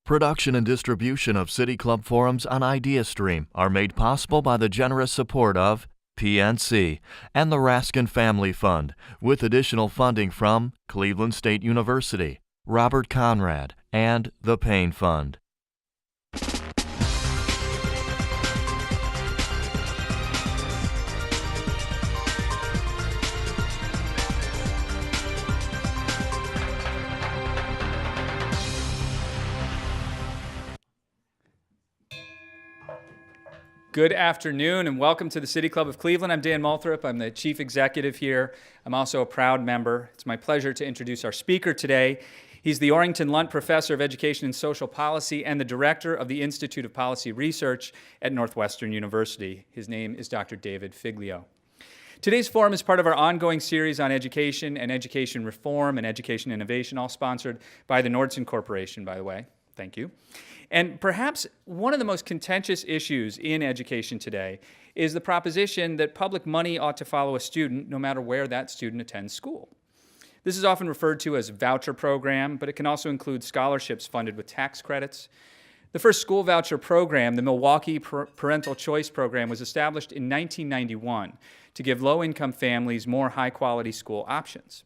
Production and distribution of City Club forums on IdeaStream are made possible by the generous support of PNC and the Raskin Family Fund, with additional funding from Cleveland State University, Robert Conrad, and the Payne Fund. Good afternoon and welcome to the City Club of Cleveland. I'm Dan Moulthrop. I'm the Chief Executive here. I'm also a proud member. It's my pleasure to introduce our speaker today. He's the Orrington Lunt Professor of Education and Social Policy and the Director of the Institute of Policy Research at Northwestern University. His name is Dr. David Figlio. Today's forum is part of our ongoing series on education and education reform and education innovation, all sponsored by the Nordson Corporation, by the way. Thank you. And perhaps one of the most contentious issues in education today is the proposition that public money ought to follow a student no matter where that student attends school. This is often referred to as voucher program, but it can also include scholarships funded with tax credits. The first school voucher program, the Milwaukee Parental Choice Program, was established in 1991 to give low-income families more high-quality school options.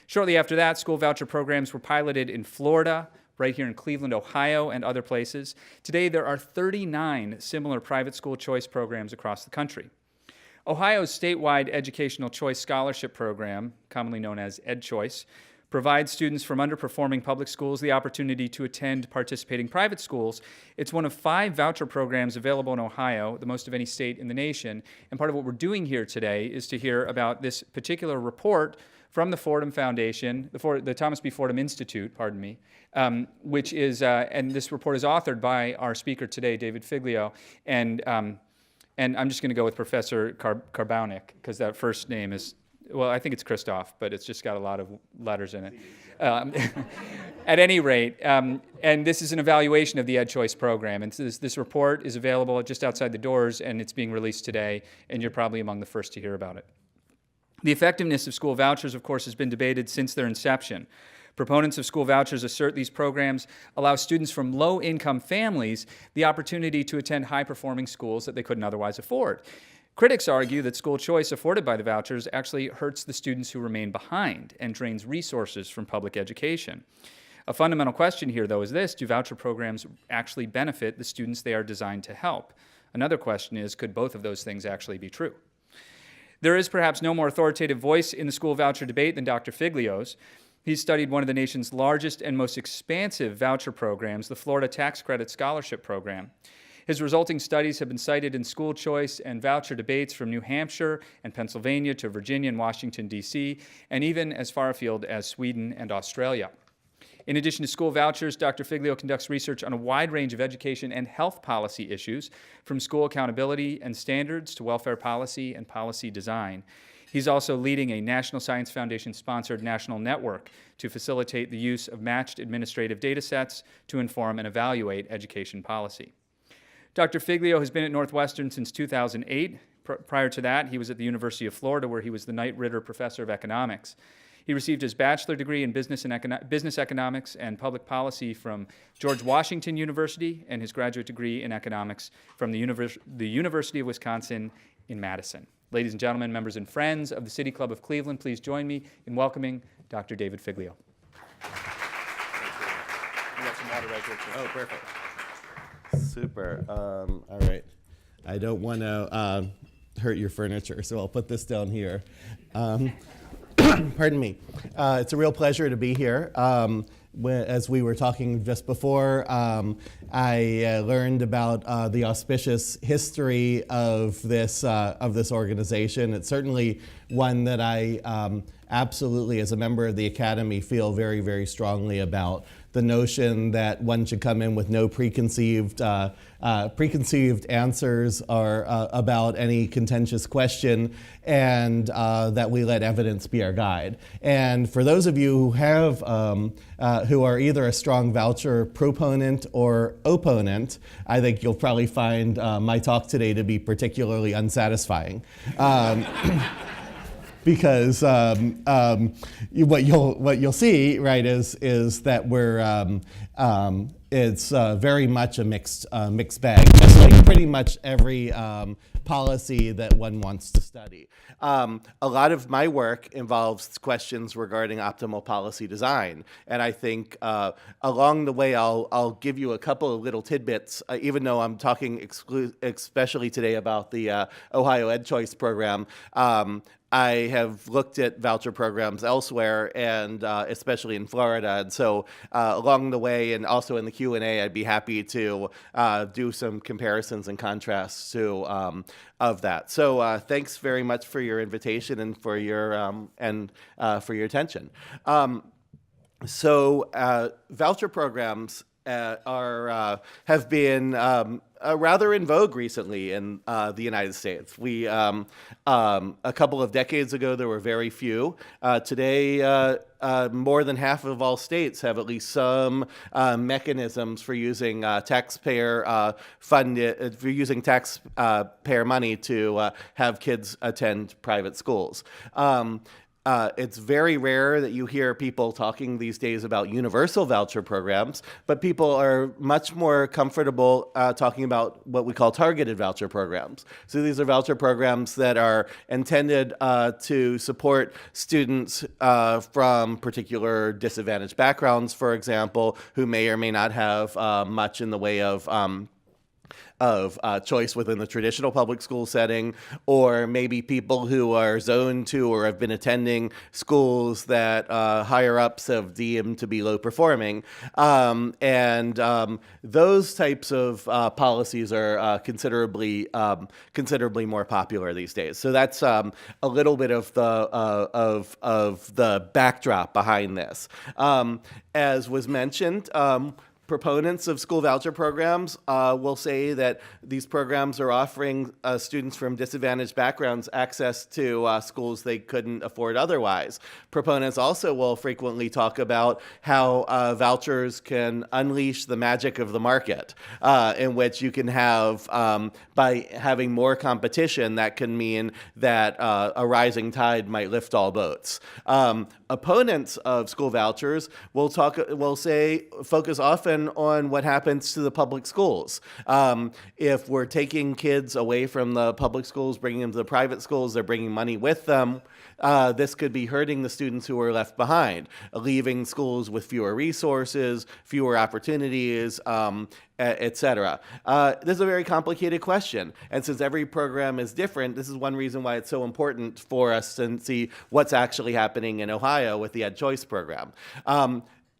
Shortly after that, school voucher programs were piloted in Florida, right here in Cleveland, Ohio, and other places. Today, there are 39 similar private school choice programs across the country. Ohio's statewide Educational Choice Scholarship Program, commonly known as EdChoice, provides students from underperforming public schools the opportunity to attend participating private schools. It's one of 5 voucher programs available in Ohio, the most of any state in the nation. And part of what we're doing here today is to hear about this particular report from the Fordham Foundation, the Thomas B. Fordham Institute, which is, and this report is authored by our speaker today, David Figlio, and I'm just going to go with Professor Karbownik, because that first name is, well, I think it's Christoph, but it's just got a lot of letters in it. At any rate, and this is an evaluation of the EdChoice program, and this report is available just outside the doors, and it's being released today, and you're probably among the first to hear about it. The effectiveness of school vouchers, of course, has been debated since their inception. Proponents of school vouchers assert these programs allow students from low-income families the opportunity to attend high-performing schools that they couldn't otherwise afford. Critics argue that school choice afforded by the vouchers actually hurts the students who remain behind and drains resources from public education. A fundamental question here, though, is this: do voucher programs actually benefit the students they are designed to help? Another question is, could both of those things actually be true? There is perhaps no more authoritative voice in the school voucher debate than Dr. Figlio's. He's studied one of the nation's largest and most expansive voucher programs, the Florida Tax Credit Scholarship Program. His resulting studies have been cited in school choice and voucher debates from New Hampshire and Pennsylvania to Virginia and Washington, D.C., and even as far afield as Sweden and Australia. In addition to school vouchers, Dr. Figlio conducts research on a wide range of education and health policy issues, from school accountability and standards to welfare policy and policy design. He's also leading a National Science Foundation-sponsored national network to facilitate the use of matched administrative data sets to inform and evaluate education policy. Dr. Figlio has been at Northwestern since 2008. Prior to that, he was at the University of Florida, where he was the Knight Ridder Professor of Economics. He received his bachelor degree in business economics and public policy from George Washington University and his graduate degree in economics from the University of Wisconsin in Madison. Ladies and gentlemen, members and friends of the City Club of Cleveland, please join me in welcoming Dr. David Figlio. You got some water right here, too. Oh, perfect. Super. All right. I don't want to hurt your furniture, so I'll put this down here. Pardon me. It's a real pleasure to be here. As we were talking just before, I learned about the auspicious history of this organization. It's certainly one that I absolutely, as a member of the Academy, feel very, very strongly about. The notion that one should come in with no preconceived answers or about any contentious question, and that we let evidence be our guide. And for those of you who are either a strong voucher proponent or opponent, I think you'll probably find my talk today to be particularly unsatisfying. Because what you'll see, right, is that we're it's very much a mixed bag, just like pretty much every policy that one wants to study. A lot of my work involves questions regarding optimal policy design, and I think along the way I'll give you a couple of little tidbits, even though I'm talking especially today about the Ohio EdChoice program. I have looked at voucher programs elsewhere, and especially in Florida. And so along the way, and also in the Q&A, I'd be happy to do some comparisons and contrasts of that. So thanks very much for your invitation and for your attention. Voucher programs have been rather in vogue recently in the United States. A couple of decades ago, there were very few. Today, more than half of all states have at least some mechanisms for using taxpayer money to have kids attend private schools. It's very rare that you hear people talking these days about universal voucher programs, but people are much more comfortable talking about what we call targeted voucher programs. So these are voucher programs that are intended to support students from particular disadvantaged backgrounds, for example, who may or may not have much in the way of choice within the traditional public school setting, or maybe people who are zoned to or have been attending schools that higher ups have deemed to be low performing. Those types of policies are considerably more popular these days. So that's a little bit of the backdrop behind this. As was mentioned, proponents of school voucher programs will say that these programs are offering students from disadvantaged backgrounds access to schools they couldn't afford otherwise. Proponents also will frequently talk about how vouchers can unleash the magic of the market, in which you can have, by having more competition, that can mean that a rising tide might lift all boats. Opponents of school vouchers will focus often on what happens to the public schools. If we're taking kids away from the public schools, bringing them to the private schools, they're bringing money with them. This could be hurting the students who are left behind, leaving schools with fewer resources, fewer opportunities, etc. This is a very complicated question, and since every program is different, this is one reason why it's so important for us to see what's actually happening in Ohio with the EdChoice program.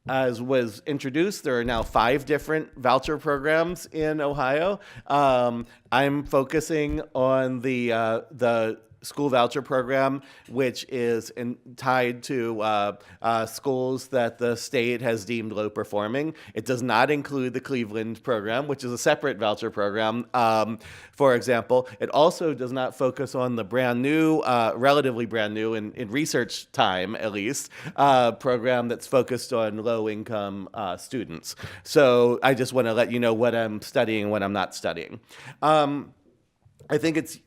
As was introduced, there are now 5 different voucher programs in Ohio. I'm focusing on the school voucher program, which is tied to schools that the state has deemed low performing. It does not include the Cleveland program, which is a separate voucher program, for example. It also does not focus on the brand new, relatively brand new in research time at least, program that's focused on low income students. So I just want to let you know what I'm studying and what I'm not studying. I think it's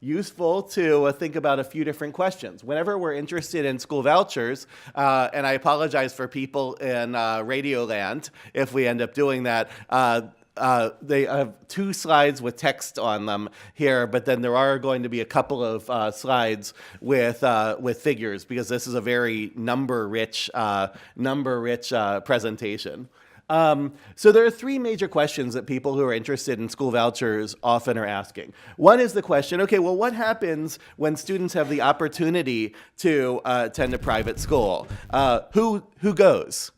useful to think about a few different questions. Whenever we're interested in school vouchers, and I apologize for people in Radio Land if we end up doing that, they have 2 slides with text on them here, but then there are going to be a couple of slides with figures, because this is a very number-rich presentation. So there are 3 major questions that people who are interested in school vouchers often are asking. One is the question, okay, well, what happens when students have the opportunity to attend a private school? Who goes?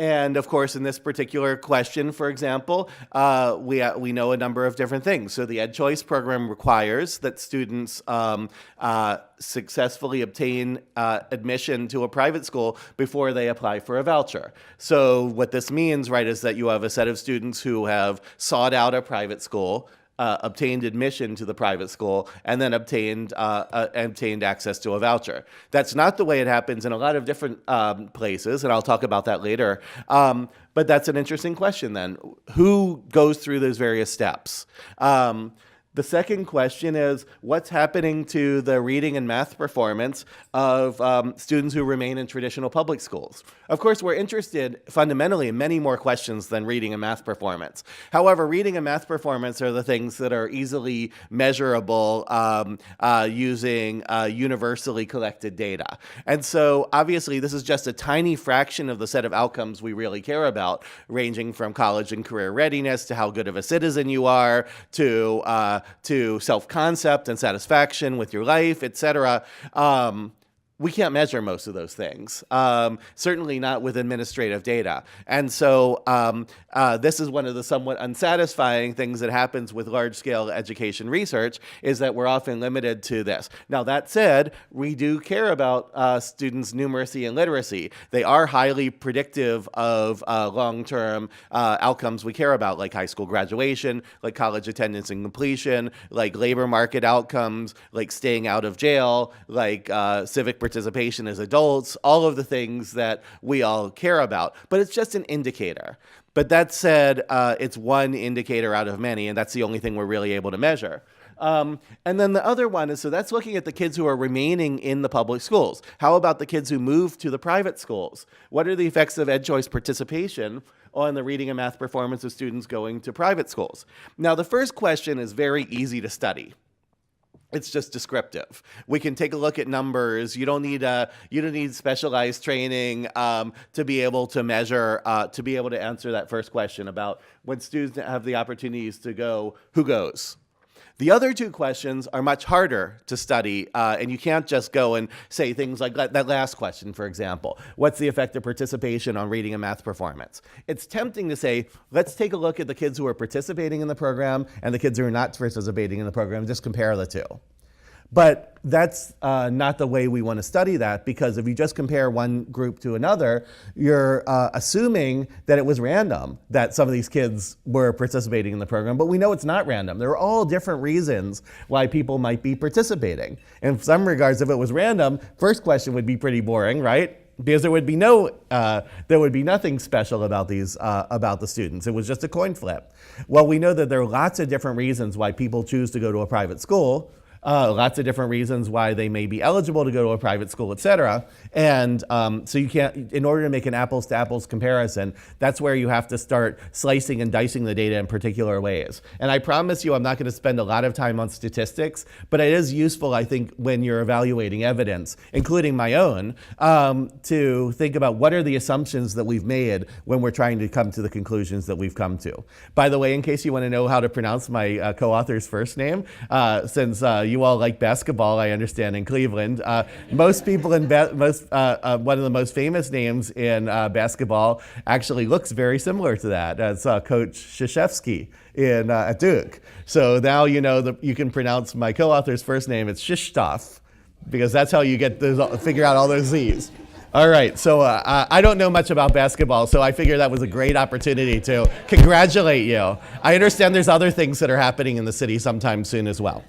And of course, in this particular question, for example, we know a number of different things. So the EdChoice program requires that students successfully obtain admission to a private school before they apply for a voucher. So what this means, right, is that you have a set of students who have sought out a private school, obtained admission to the private school, and then obtained access to a voucher. That's not the way it happens in a lot of different places, and I'll talk about that later. But that's an interesting question then. Who goes through those various steps? The second question is, what's happening to the reading and math performance of students who remain in traditional public schools? Of course, we're interested fundamentally in many more questions than reading and math performance. However, reading and math performance are the things that are easily measurable using universally collected data. And so, obviously, this is just a tiny fraction of the set of outcomes we really care about, ranging from college and career readiness to how good of a citizen you are to self-concept and satisfaction with your life, etc. We can't measure most of those things, certainly not with administrative data. And so this is one of the somewhat unsatisfying things that happens with large-scale education research, is that we're often limited to this. Now, that said, we do care about students' numeracy and literacy. They are highly predictive of long-term outcomes we care about, like high school graduation, like college attendance and completion, like labor market outcomes, like staying out of jail, like civic participation as adults, all of the things that we all care about. But it's just an indicator. But that said, it's one indicator out of many, and that's the only thing we're really able to measure. And then the other one is, so that's looking at the kids who are remaining in the public schools. How about the kids who move to the private schools? What are the effects of EdChoice participation on the reading and math performance of students going to private schools? Now, the first question is very easy to study. It's just descriptive. We can take a look at numbers. You don't need specialized training to be able to measure, to be able to answer that first question about when students have the opportunities to go, who goes? The other two questions are much harder to study, and you can't just go and say things like that last question, for example. What's the effect of participation on reading and math performance? It's tempting to say, let's take a look at the kids who are participating in the program and the kids who are not participating in the program, just compare the two. But that's not the way we want to study that, because if you just compare one group to another, you're assuming that it was random that some of these kids were participating in the program. But we know it's not random. There are all different reasons why people might be participating. In some regards, if it was random, first question would be pretty boring, right? Because there would be nothing special about the students. It was just a coin flip. Well, we know that there are lots of different reasons why people choose to go to a private school. Lots of different reasons why they may be eligible to go to a private school, et cetera. And so you can't, in order to make an apples to apples comparison, that's where you have to start slicing and dicing the data in particular ways. And I promise you, I'm not going to spend a lot of time on statistics, but it is useful, I think, when you're evaluating evidence, including my own, to think about what are the assumptions that we've made when we're trying to come to the conclusions that we've come to. By the way, in case you want to know how to pronounce my co-author's first name, since you all like basketball, I understand, in Cleveland. Most people in one of the most famous names in basketball actually looks very similar to that. It's Coach Krzyzewski at Duke. So now you know that you can pronounce my co-author's first name. It's Krzysztof, because that's how you get figure out all those Z's. All right, so I don't know much about basketball, so I figured that was a great opportunity to congratulate you. I understand there's other things that are happening in the city sometime soon as well.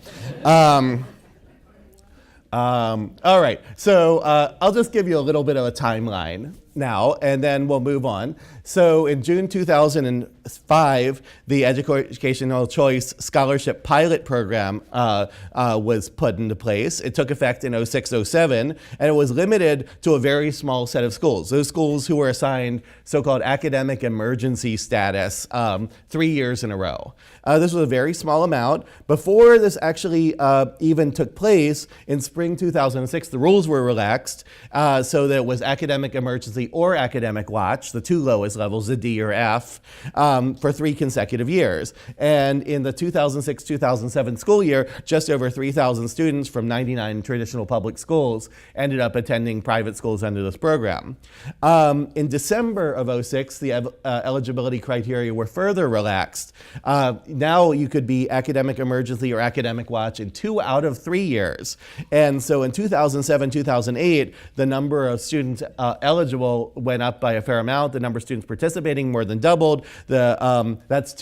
All right, so I'll just give you a little bit of a timeline now, and then we'll move on. So in June 2005, the Educational Choice Scholarship Pilot Program was put into place. It took effect in 06-07, and it was limited to a very small set of schools. Those schools who were assigned so-called academic emergency status 3 years in a row. This was a very small amount. Before this actually even took place, in spring 2006, the rules were relaxed so that it was academic emergency or academic watch, the two lowest levels, the D or F, for 3 consecutive years. And in the 2006-2007 school year, just over 3,000 students from 99 traditional public schools ended up attending private schools under this program. In December of 06, the eligibility criteria were further relaxed. Now you could be academic emergency or academic watch in 2 out of 3 years. And so in 2007-2008, the number of students eligible went up by a fair amount. The number of students participating more than doubled. That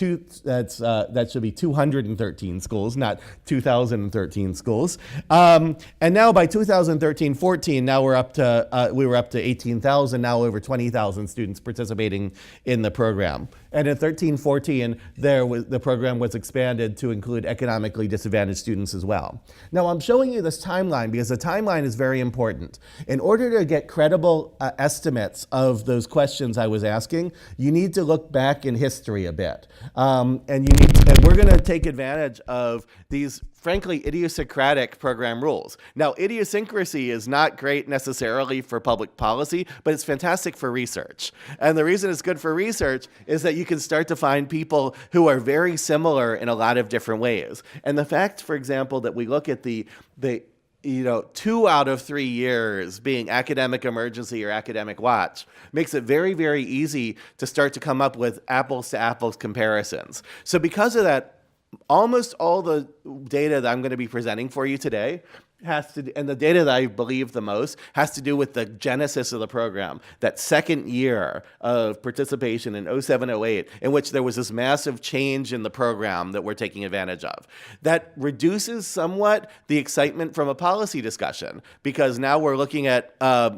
should be 213 schools, not 2,013 schools. And now by 2013-14, now we were up to 18,000. Now over 20,000 students participating in the program. And in 1314, the program was expanded to include economically disadvantaged students as well. Now, I'm showing you this timeline because the timeline is very important. In order to get credible estimates of those questions I was asking, you need to look back in history a bit. And we're going to take advantage of these, frankly, idiosyncratic program rules. Now, idiosyncrasy is not great necessarily for public policy, but it's fantastic for research. And the reason it's good for research is that you can start to find people who are very similar in a lot of different ways. And the fact, for example, that we look at the 2 out of 3 years being academic emergency or academic watch makes it very, very easy to start to come up with apples to apples comparisons. So because of that, almost all the data that I'm going to be presenting for you today and the data that I believe the most has to do with the genesis of the program, that second year of participation in 07-08, in which there was this massive change in the program that we're taking advantage of. That reduces somewhat the excitement from a policy discussion, because now we're looking at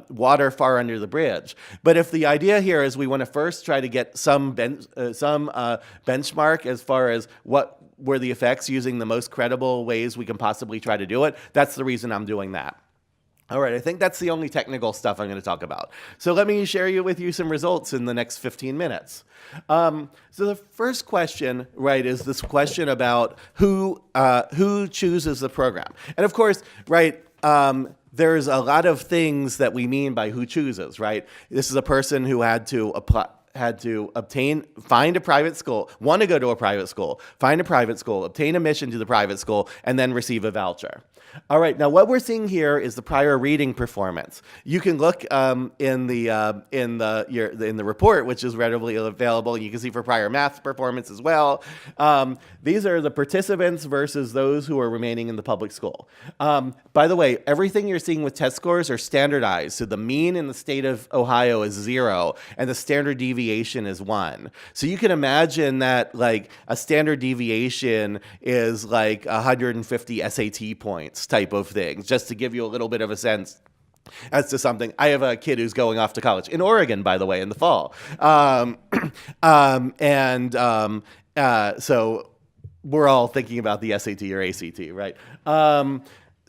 water far under the bridge. But if the idea here is we want to first try to get some benchmark as far as what were the effects using the most credible ways we can possibly try to do it, that's the reason I'm doing that. All right, I think that's the only technical stuff I'm going to talk about. So let me share with you some results in the next 15 minutes. So the first question, right, is this question about who chooses the program. And of course, right, there's a lot of things that we mean by who chooses, right? This is a person who had to find a private school, want to go to a private school, find a private school, obtain admission to the private school, and then receive a voucher. All right, now what we're seeing here is the prior reading performance. You can look in the report, which is readily available, and you can see for prior math performance as well. These are the participants versus those who are remaining in the public school. By the way, everything you're seeing with test scores are standardized. So the mean in the state of Ohio is 0, and the standard deviation is 1. So you can imagine that like a standard deviation is like 150 SAT points type of thing, just to give you a little bit of a sense as to something. I have a kid who's going off to college in Oregon, by the way, in the fall. So we're all thinking about the SAT or ACT, right?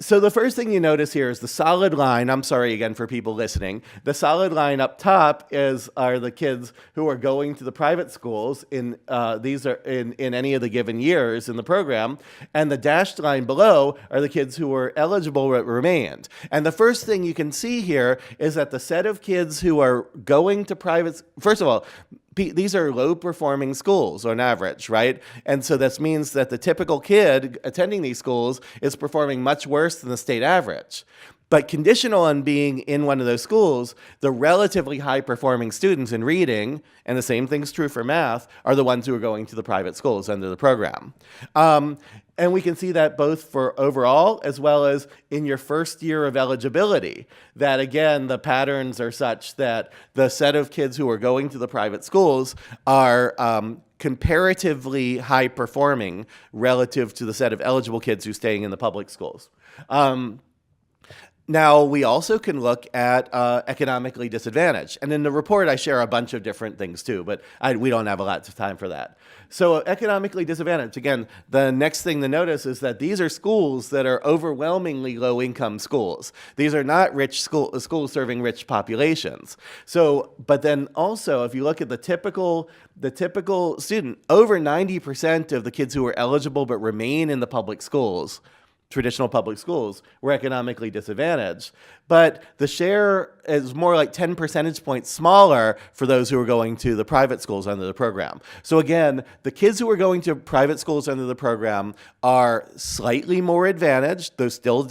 So the first thing you notice here is the solid line. I'm sorry again for people listening. The solid line up top are the kids who are going to the private schools. These are in any of the given years in the program, and the dashed line below are the kids who were eligible but remained. And the first thing you can see here is that the set of kids who are going to private. First of all, these are low-performing schools on average, right? And so this means that the typical kid attending these schools is performing much worse than the state average. But conditional on being in one of those schools, the relatively high-performing students in reading, and the same thing's true for math, are the ones who are going to the private schools under the program. And we can see that both for overall as well as in your first year of eligibility, that again, the patterns are such that the set of kids who are going to the private schools are comparatively high performing relative to the set of eligible kids who are staying in the public schools. Now, we also can look at economically disadvantaged. And in the report, I share a bunch of different things too, but we don't have a lot of time for that. So economically disadvantaged, again, the next thing to notice is that these are schools that are overwhelmingly low-income schools. These are not rich schools serving rich populations. So, but then also, if you look at the typical student, over 90% of the kids who are eligible but remain in the public schools, traditional public schools, were economically disadvantaged. But the share is more like 10 percentage points smaller for those who are going to the private schools under the program. So again, the kids who are going to private schools under the program are slightly more advantaged, though still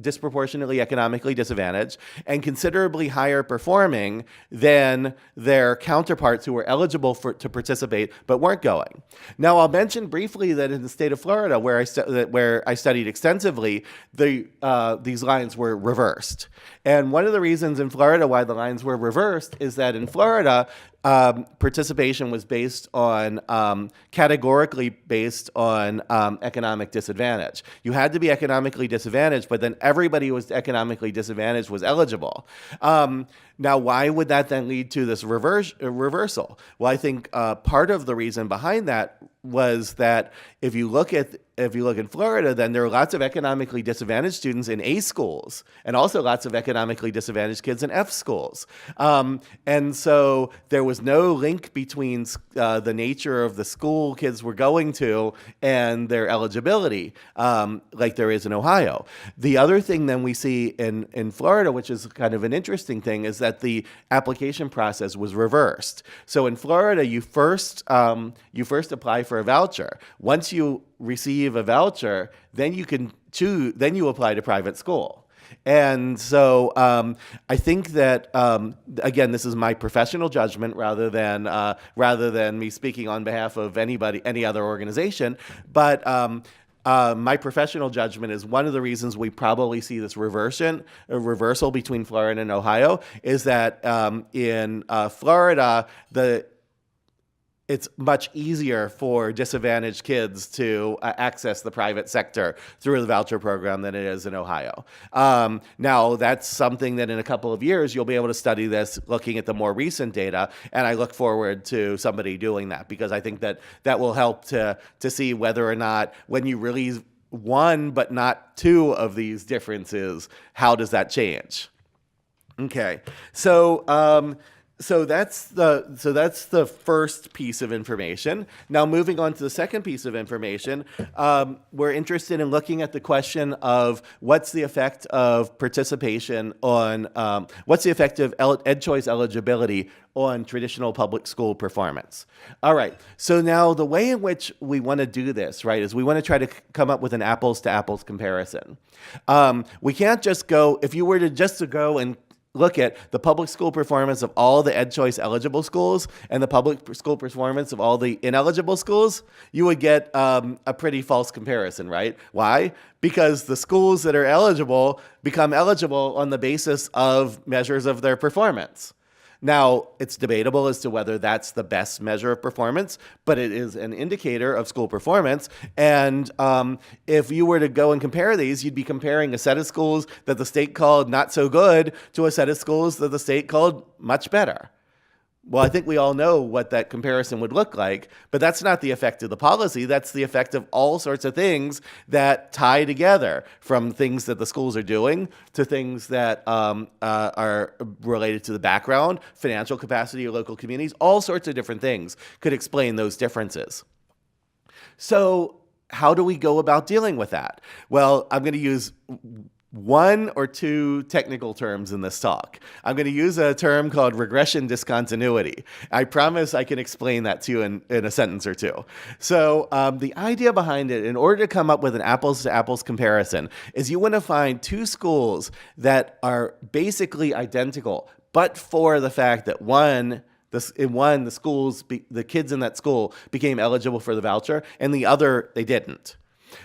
disproportionately economically disadvantaged, and considerably higher performing than their counterparts who were eligible to participate but weren't going. Now, I'll mention briefly that in the state of Florida, where I studied extensively, extensively, these lines were reversed. And one of the reasons in Florida why the lines were reversed is that in Florida, participation was based on, categorically based on economic disadvantage. You had to be economically disadvantaged, but then everybody who was economically disadvantaged was eligible. Now, why would that then lead to this reversal? Well, I think part of the reason behind that was that if you look in Florida, then there are lots of economically disadvantaged students in A schools, and also lots of economically disadvantaged kids in F schools. And so there was no link between the nature of the school kids were going to and their eligibility, like there is in Ohio. The other thing then we see in Florida, which is kind of an interesting thing, is that the application process was reversed. So in Florida, you first apply for a voucher. Once you receive a voucher, then you can choose. Then you apply to private school. And so I think that again, this is my professional judgment rather than me speaking on behalf of any other organization. But my professional judgment is one of the reasons we probably see this reversal between Florida and Ohio is that in Florida, it's much easier for disadvantaged kids to access the private sector through the voucher program than it is in Ohio. Now, that's something that in a couple of years, you'll be able to study this looking at the more recent data, and I look forward to somebody doing that because I think that will help to see whether or not when you release one but not two of these differences, how does that change? Okay, So that's the first piece of information. Now, moving on to the second piece of information, we're interested in looking at the question of what's the effect of participation on, what's the effect of EdChoice eligibility on traditional public school performance. All right, so now the way in which we want to do this, right, is we want to try to come up with an apples to apples comparison. We can't just go, if you were to just go and look at the public school performance of all the EdChoice eligible schools and the public school performance of all the ineligible schools, you would get a pretty false comparison, right? Why? Because the schools that are eligible become eligible on the basis of measures of their performance. Now, it's debatable as to whether that's the best measure of performance, but it is an indicator of school performance. And if you were to go and compare these, you'd be comparing a set of schools that the state called not so good to a set of schools that the state called much better. Well, I think we all know what that comparison would look like, but that's not the effect of the policy. That's the effect of all sorts of things that tie together, from things that the schools are doing to things that are related to the background, financial capacity of local communities. All sorts of different things could explain those differences. So how do we go about dealing with that? Well, I'm going to use one or two technical terms in this talk. I'm going to use a term called regression discontinuity. I promise I can explain that to you in a sentence or two. So the idea behind it, in order to come up with an apples to apples comparison, is you want to find two schools that are basically identical, but for the fact that the kids in that school became eligible for the voucher, and the other, they didn't.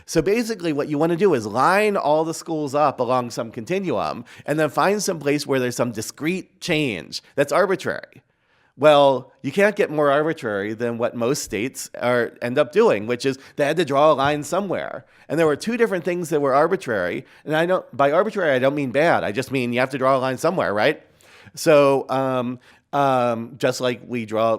So basically what you want to do is line all the schools up along some continuum and then find some place where there's some discrete change that's arbitrary. Well, you can't get more arbitrary than what most states end up doing, which is they had to draw a line somewhere. And there were two different things that were arbitrary. And by arbitrary, I don't mean bad. I just mean you have to draw a line somewhere, right? So just like we draw,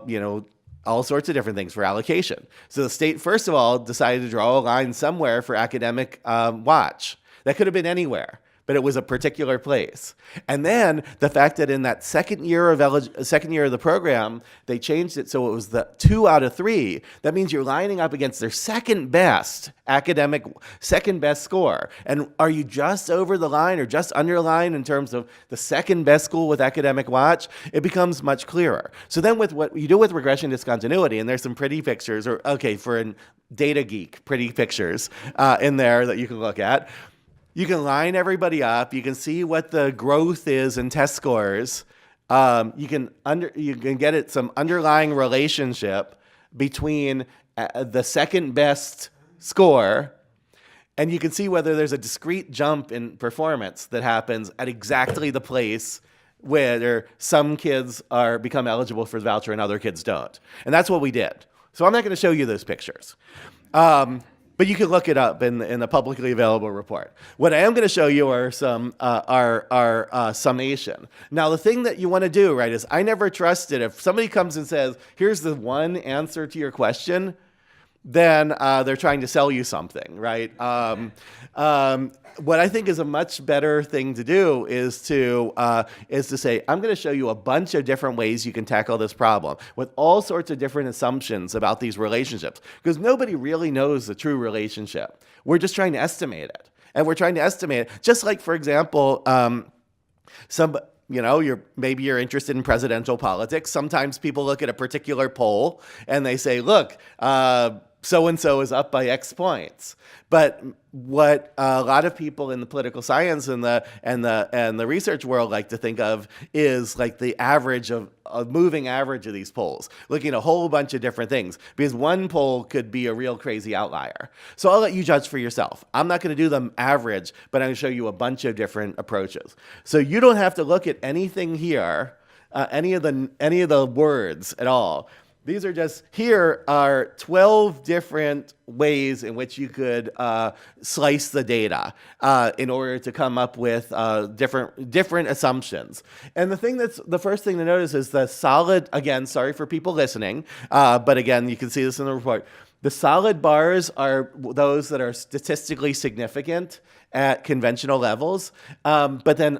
all sorts of different things for allocation. So the state, first of all, decided to draw a line somewhere for academic watch. That could have been anywhere, but it was a particular place. And then the fact that in that second year of the program, they changed it so it was the 2 out of 3. That means you're lining up against their second best score. And are you just over the line or just under the line in terms of the second best school with academic watch? It becomes much clearer. So then with what you do with regression discontinuity, and there's some pretty pictures, for a data geek, pretty pictures in there that you can look at. You can line everybody up. You can see what the growth is in test scores. You can get at some underlying relationship between the second best score And you can see whether there's a discrete jump in performance that happens at exactly the place where some kids become eligible for the voucher and other kids don't. And that's what we did. So I'm not going to show you those pictures. But you can look it up in the publicly available report. What I am going to show you are some summation. Now, the thing that you want to do, right, is I never trusted if somebody comes and says, here's the one answer to your question, then they're trying to sell you something, right? What I think is a much better thing to do is to say, I'm going to show you a bunch of different ways you can tackle this problem with all sorts of different assumptions about these relationships, because nobody really knows the true relationship. We're just trying to estimate it. And we're trying to estimate it, just like, for example, maybe you're interested in presidential politics. Sometimes people look at a particular poll and they say, look, so-and-so is up by X points. But what a lot of people in the political science and the research world like to think of is like the average of a moving average of these polls, looking at a whole bunch of different things, because one poll could be a real crazy outlier. So I'll let you judge for yourself. I'm not going to do the average, but I'm going to show you a bunch of different approaches. So you don't have to look at anything here, any of the words at all. These are here are 12 different ways in which you could slice the data in order to come up with different assumptions. And the first thing to notice is the solid, again, sorry for people listening, but again, you can see this in the report. The solid bars are those that are statistically significant at conventional levels, but then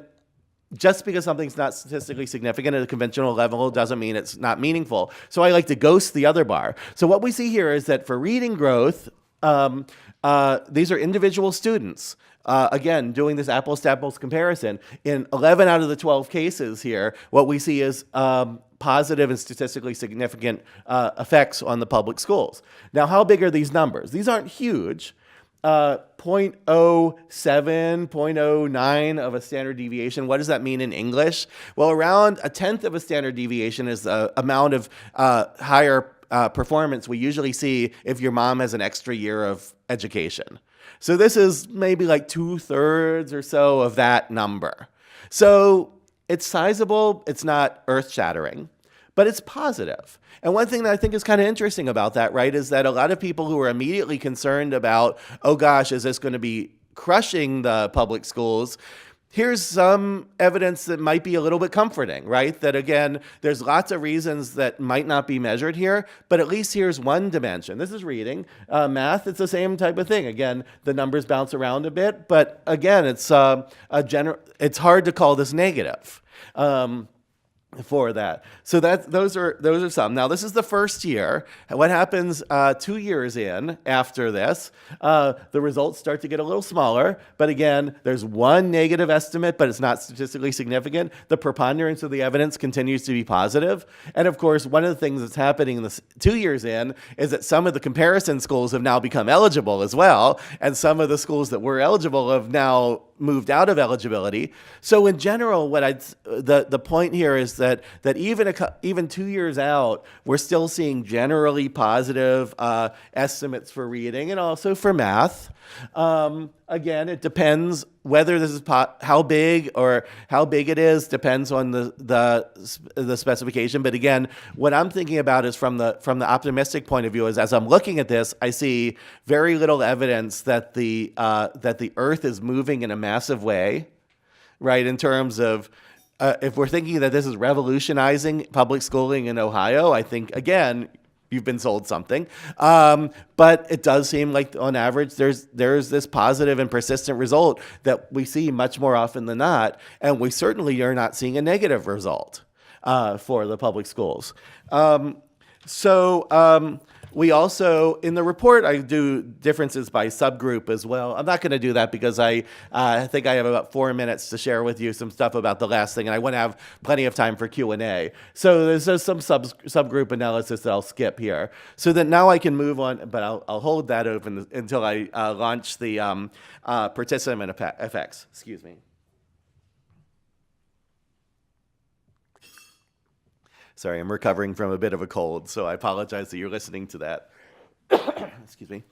just because something's not statistically significant at a conventional level doesn't mean it's not meaningful. So I like to ghost the other bar. So what we see here is that for reading growth, these are individual students. Again, doing this apples-to-apples comparison. In 11 out of the 12 cases here, what we see is positive and statistically significant effects on the public schools. Now, how big are these numbers? These aren't huge. 0.07, 0.09 of a standard deviation. What does that mean in English? Well, around a tenth of a standard deviation is the amount of higher performance we usually see if your mom has an extra year of education. So this is maybe like 2/3 or so of that number. So it's sizable. It's not earth-shattering, but it's positive. And one thing that I think is kind of interesting about that, right, is that a lot of people who are immediately concerned about, oh gosh, is this going to be crushing the public schools? Here's some evidence that might be a little bit comforting, right? That again, there's lots of reasons that might not be measured here, but at least here's one dimension. This is reading. Math, it's the same type of thing. Again, the numbers bounce around a bit, but again, it's hard to call this negative. For that. So those are some. Now, this is the first year. What happens 2 years in after this? The results start to get a little smaller. But again, there's one negative estimate, but it's not statistically significant. The preponderance of the evidence continues to be positive. And of course, one of the things that's happening in this 2 years in is that some of the comparison schools have now become eligible as well. And some of the schools that were eligible have now moved out of eligibility. So in general, the point here is that even 2 years out, we're still seeing generally positive estimates for reading and also for math. Again, it depends whether this is how big it is depends on the specification. But again, what I'm thinking about is from the optimistic point of view is as I'm looking at this, I see very little evidence that the Earth is moving in a massive way, right? In terms of if we're thinking that this is revolutionizing public schooling in Ohio, I think again, you've been sold something. But it does seem like on average, there's this positive and persistent result that we see much more often than not. And we certainly are not seeing a negative result for the public schools. We also, in the report, I do differences by subgroup as well. I'm not going to do that because I think I have about 4 minutes to share with you some stuff about the last thing, and I want to have plenty of time for Q&A. So there's just some subgroup analysis that I'll skip here. So that now I can move on, but I'll hold that open until I launch the participant effects. Excuse me. Sorry, I'm recovering from a bit of a cold, so I apologize that you're listening to that. Excuse me.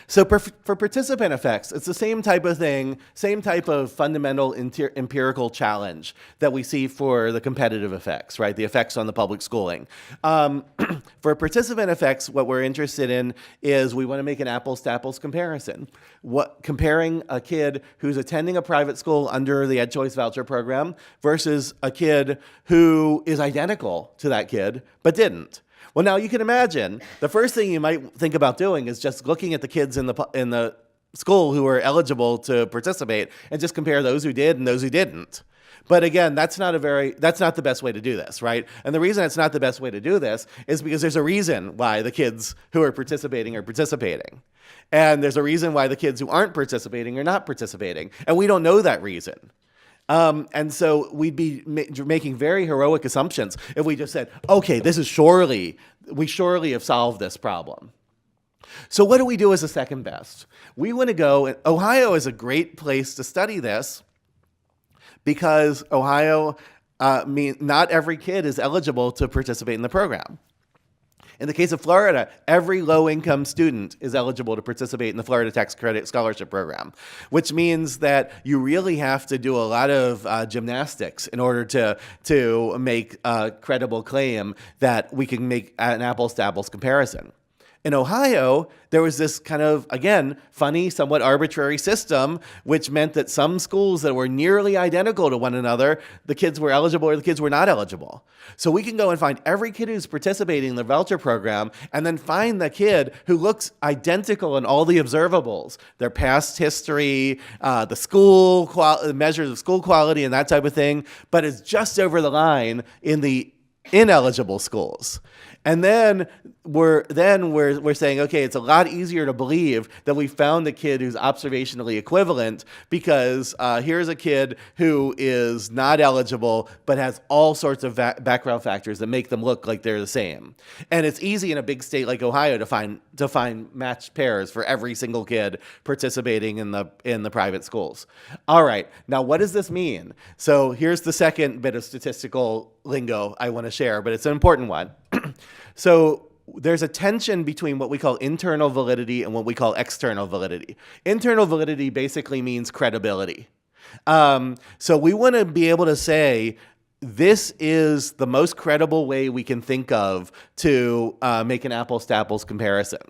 So for participant effects, it's the same type of thing, same type of fundamental empirical challenge that we see for the competitive effects, right? The effects on the public schooling. For participant effects, what we're interested in is we want to make an apples to apples comparison. Comparing a kid who's attending a private school under the EdChoice voucher program versus a kid who is identical to that kid but didn't. Well, now you can imagine the first thing you might think about doing is just looking at the kids in the school who are eligible to participate and just compare those who did and those who didn't. But again, that's not the best way to do this, right? And the reason it's not the best way to do this is because there's a reason why the kids who are participating. And there's a reason why the kids who aren't participating are not participating. And we don't know that reason. And so we'd be making very heroic assumptions if we just said, okay, we surely have solved this problem. So what do we do as a second best? We want to go, and Ohio is a great place to study this because Ohio, not every kid is eligible to participate in the program. In the case of Florida, every low-income student is eligible to participate in the Florida Tax Credit Scholarship Program, which means that you really have to do a lot of gymnastics in order to make a credible claim that we can make an apples-to-apples comparison. In Ohio, there was this kind of, again, funny, somewhat arbitrary system, which meant that some schools that were nearly identical to one another, the kids were eligible or the kids were not eligible. So we can go and find every kid who's participating in the voucher program and then find the kid who looks identical in all the observables, their past history, the school measures of school quality and that type of thing, but is just over the line in the ineligible schools. And then we're saying, okay, it's a lot easier to believe that we found a kid who's observationally equivalent because here's a kid who is not eligible but has all sorts of background factors that make them look like they're the same. And it's easy in a big state like Ohio to find matched pairs for every single kid participating in the private schools. All right, now what does this mean? So here's the second bit of statistical lingo I want to share, but it's an important one. So there's a tension between what we call internal validity and what we call external validity. Internal validity basically means credibility. So we want to be able to say, this is the most credible way we can think of to make an apples-to-apples comparison.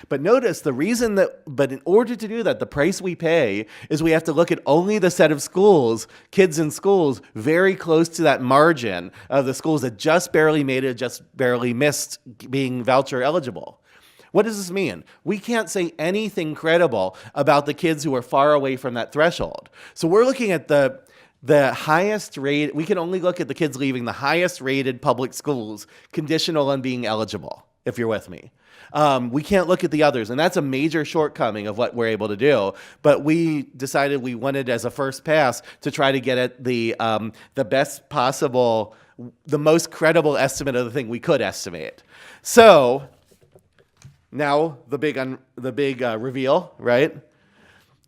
But notice but in order to do that, the price we pay is we have to look at only the set of schools, kids in schools, very close to that margin of the schools that just barely made it, just barely missed being voucher eligible. What does this mean? We can't say anything credible about the kids who are far away from that threshold. So we're looking at the highest rate. We can only look at the kids leaving the highest rated public schools conditional on being eligible, if you're with me. We can't look at the others, and that's a major shortcoming of what we're able to do. But we decided we wanted, as a first pass, to try to get at the best possible, the most credible estimate of the thing we could estimate. So now the big reveal, right?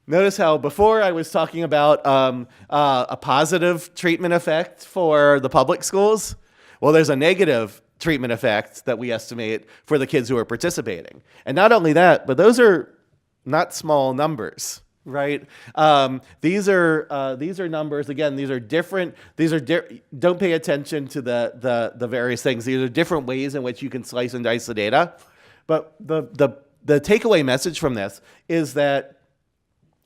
Notice how before I was talking about a positive treatment effect for the public schools. Well, there's a negative treatment effect that we estimate for the kids who are participating. And not only that, but those are not small numbers, right? These are numbers. Again, these are different. Don't pay attention to the various things. These are different ways in which you can slice and dice the data. But the takeaway message from this is that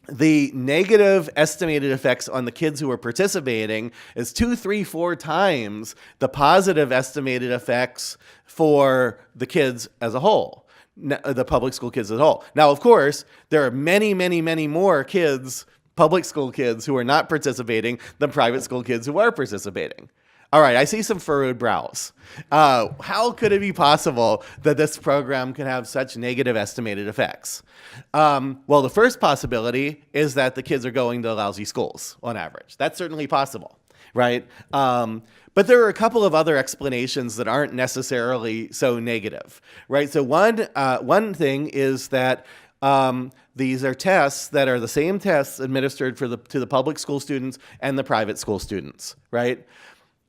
the negative estimated effects on the kids who are participating is 2, 3, 4 times the positive estimated effects for the kids as a whole, the public school kids as a whole. Now, of course, there are many, many, many more kids, public school kids, who are not participating than private school kids who are participating. All right, I see some furrowed brows. How could it be possible that this program can have such negative estimated effects? Well, the first possibility is that the kids are going to lousy schools on average. That's certainly possible, right? But there are a couple of other explanations that aren't necessarily so negative, right? So one thing is that these are tests that are the same tests administered to the public school students and the private school students, right?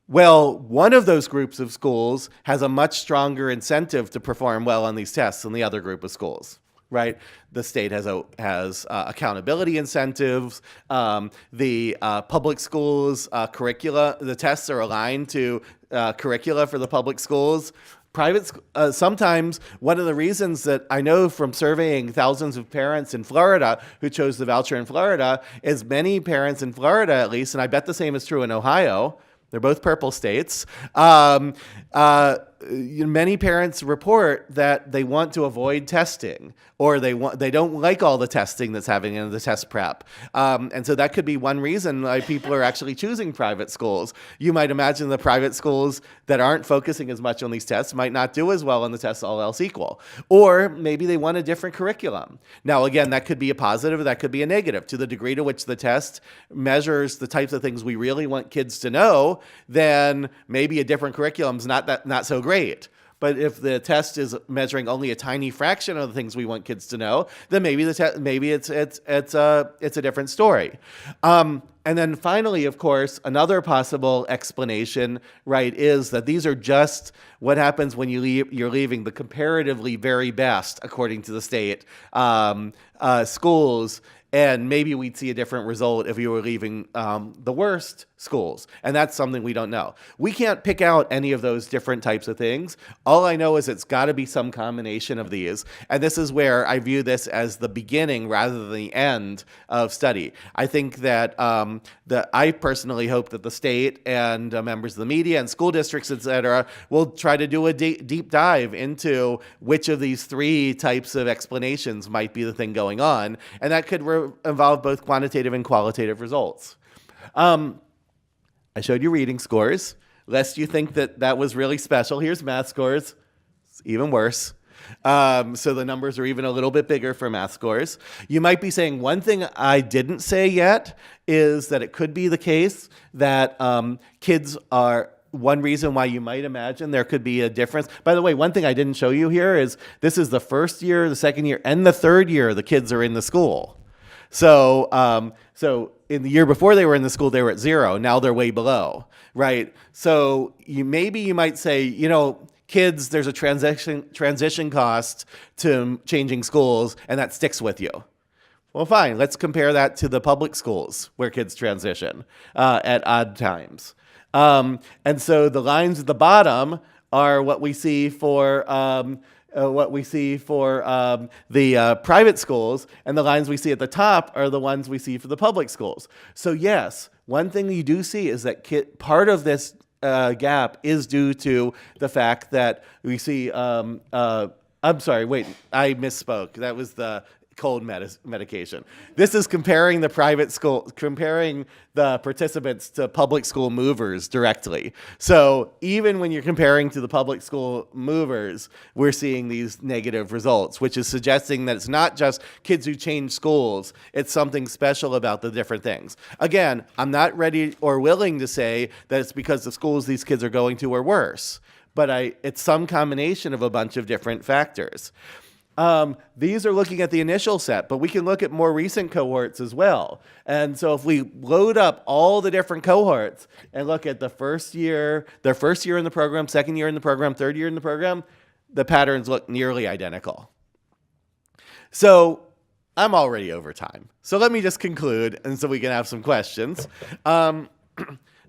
Well, one of those groups of schools has a much stronger incentive to perform well on these tests than the other group of schools. right? The state has accountability incentives. The public schools curricula, the tests are aligned to curricula for the public schools. Sometimes one of the reasons that I know from surveying thousands of parents in Florida who chose the voucher in Florida is many parents in Florida, at least, and I bet the same is true in Ohio. They're both purple states. Many parents report that they want to avoid testing, or they don't like all the testing that's happening in the test prep. And so that could be one reason why people are actually choosing private schools. You might imagine the private schools that aren't focusing as much on these tests might not do as well on the tests, all else equal. Or maybe they want a different curriculum. Now, again, that could be a positive, that could be a negative. To the degree to which the test measures the types of things we really want kids to know, then maybe a different curriculum is not so great. But if the test is measuring only a tiny fraction of the things we want kids to know, then maybe it's a different story. And then finally, of course, another possible explanation, right, is that these are just what happens when you're leaving the comparatively very best, according to the state, schools. And maybe we'd see a different result if you were leaving the worst schools. And that's something we don't know. We can't pick out any of those different types of things. All I know is it's got to be some combination of these. And this is where I view this as the beginning rather than the end of study. I think that I personally hope that the state and members of the media and school districts, et cetera, will try to do a deep dive into which of these three types of explanations might be the thing going on. And that could involve both quantitative and qualitative results. I showed you reading scores, lest you think that was really special. Here's math scores. It's even worse. So the numbers are even a little bit bigger for math scores. You might be saying, one thing I didn't say yet is that it could be the case that kids are one reason why you might imagine there could be a difference. By the way, one thing I didn't show you here is this is the first year, the second year, and the third year the kids are in the school. So in the year before they were in the school, they were at 0. Now they're way below, right? So you might say, kids, there's a transition cost to changing schools, and that sticks with you. Well, fine. Let's compare that to the public schools where kids transition at odd times. And so the lines at the bottom are what we see for the private schools, and the lines we see at the top are the ones we see for the public schools. So yes, one thing you do see is that part of this gap is due to the fact that we see, I'm sorry, wait, I misspoke. That was the cold medication. This is comparing the participants to public school movers directly. So even when you're comparing to the public school movers, we're seeing these negative results, which is suggesting that it's not just kids who change schools, it's something special about the different things. Again, I'm not ready or willing to say that it's because the schools these kids are going to are worse, but it's some combination of a bunch of different factors. These are looking at the initial set, but we can look at more recent cohorts as well. And so if we load up all the different cohorts and look at their first year in the program, second year in the program, third year in the program, the patterns look nearly identical. So I'm already over time. So let me just conclude, and so we can have some questions.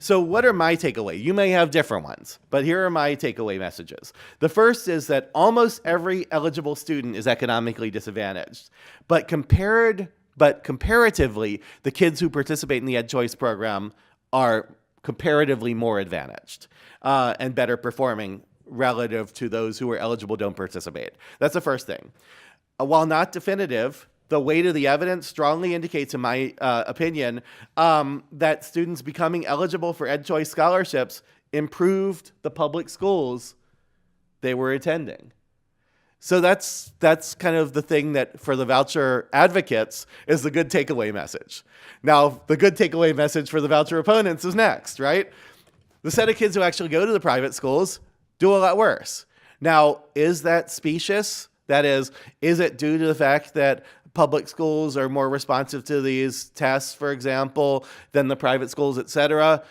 So what are my takeaways? You may have different ones, but here are my takeaway messages. The first is that almost every eligible student is economically disadvantaged, but comparatively, the kids who participate in the EdChoice program are comparatively more advantaged and better performing relative to those who are eligible don't participate. That's the first thing. While not definitive, the weight of the evidence strongly indicates, in my opinion, that students becoming eligible for EdChoice scholarships improved the public schools they were attending. So that's kind of the thing that, for the voucher advocates, is the good takeaway message. Now, the good takeaway message for the voucher opponents is next, right? The set of kids who actually go to the private schools do a lot worse. Now, is that specious? That is it due to the fact that public schools are more responsive to these tests, for example, than the private schools, et cetera?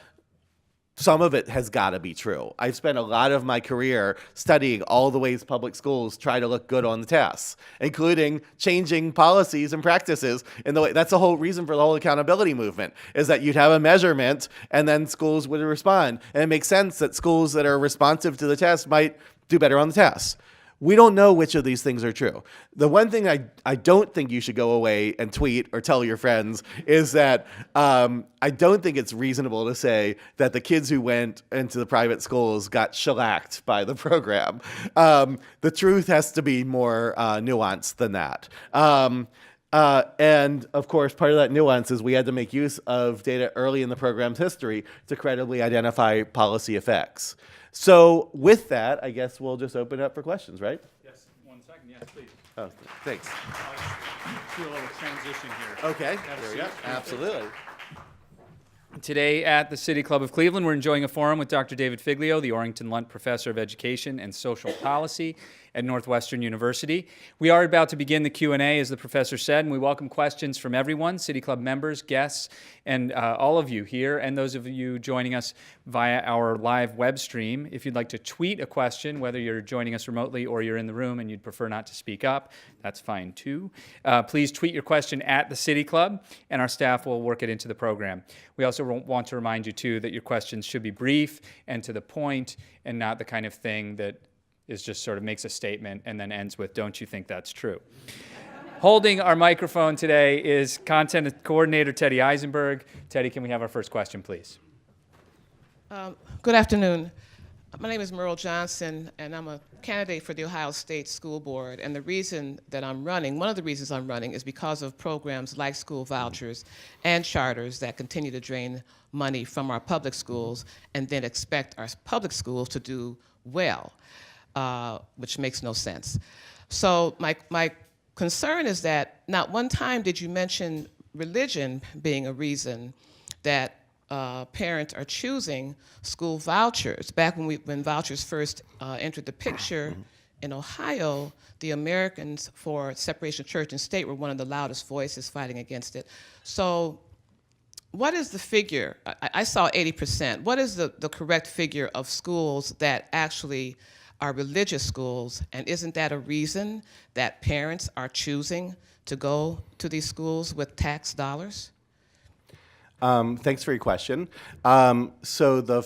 some of it has got to be true. I've spent a lot of my career studying all the ways public schools try to look good on the tests, including changing policies and practices in the way. That's the whole reason for the whole accountability movement, is that you'd have a measurement and then schools would respond. And it makes sense that schools that are responsive to the test might do better on the tests. We don't know which of these things are true. The one thing I don't think you should go away and tweet or tell your friends is that I don't think it's reasonable to say that the kids who went into the private schools got shellacked by the program. The truth has to be more nuanced than that. And of course, part of that nuance is we had to make use of data early in the program's history to credibly identify policy effects. So with that, I guess we'll just open it up for questions, right? Yes, 1 second. Yes, please. Oh, thanks. Do a little transition here. Okay, Have a there we seat. go. Absolutely. Today at the City Club of Cleveland, we're enjoying a forum with Dr. David Figlio, the Orrington Lunt Professor of Education and Social Policy at Northwestern University. We are about to begin the Q&A, as the professor said, and we welcome questions from everyone, City Club members, guests, and all of you here, and those of you joining us via our live web stream. If you'd like to tweet a question, whether you're joining us remotely or you're in the room and you'd prefer not to speak up, that's fine too. Please tweet your question at the City Club, and our staff will work it into the program. We also want to remind you, too, that your questions should be brief and to the point, and not the kind of thing that is just sort of makes a statement and then ends with, "Don't you think that's true?" Holding our microphone today is Content Coordinator Teddy Eisenberg. Teddy, can we have our first question, please? Good afternoon. My name is Merle Johnson, and I'm a candidate for the Ohio State School Board. And the reason that I'm running, one of the reasons I'm running, is because of programs like school vouchers and charters that continue to drain money from our public schools and then expect our public schools to do well, which makes no sense. So my concern is that not one time did you mention religion being a reason that parents are choosing school vouchers. Back when vouchers first entered the picture in Ohio, the Americans for separation of church and state were one of the loudest voices fighting against it. So what is the figure? I saw 80%. What is the correct figure of schools that actually are religious schools, and isn't that a reason that parents are choosing to go to these schools with tax dollars? Thanks for your question. So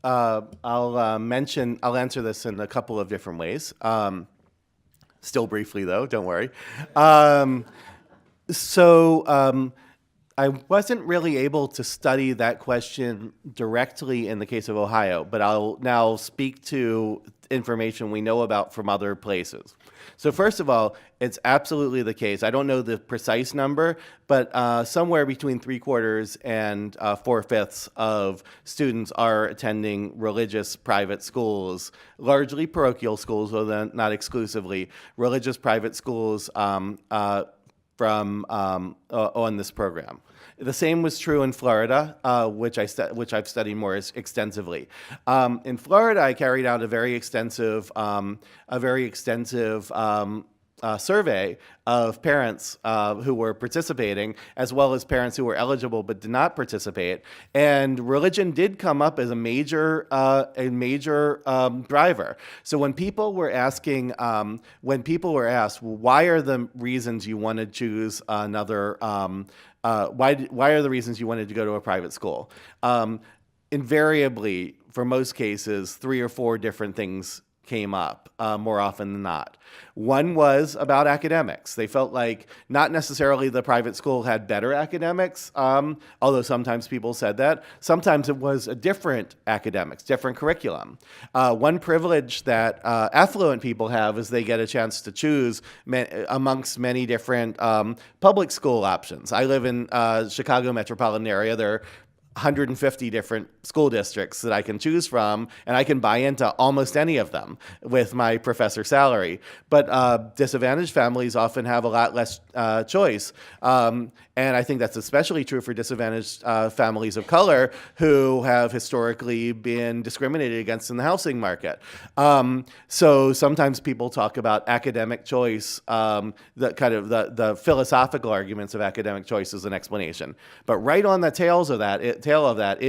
I'll answer this in a couple of different ways. Still briefly though, don't worry. I wasn't really able to study that question directly in the case of Ohio, but I'll now speak to information we know about from other places. So first of all, it's absolutely the case. I don't know the precise number, but somewhere between 3/4 and 4/5 of students are attending religious private schools, largely parochial schools, although not exclusively, religious private schools from on this program. The same was true in Florida, which I've studied more extensively. In Florida, I carried out a very extensive survey of parents who were participating, as well as parents who were eligible but did not participate. And religion did come up as a major driver. So when people were asked, well, why are the reasons you want to choose another? Why are the reasons you wanted to go to a private school? Invariably, for most cases, 3 or 4 different things came up more often than not. One was about academics. They felt like not necessarily the private school had better academics, although sometimes people said that. Sometimes it was a different academics, different curriculum. One privilege that affluent people have is they get a chance to choose amongst many different public school options. I live in Chicago metropolitan area. There are 150 different school districts that I can choose from, and I can buy into almost any of them with my professor salary. But disadvantaged families often have a lot less choice. And I think that's especially true for disadvantaged families of color who have historically been discriminated against in the housing market. So sometimes people talk about academic choice, the philosophical arguments of academic choice as an explanation. But right on the tails of that, tail of that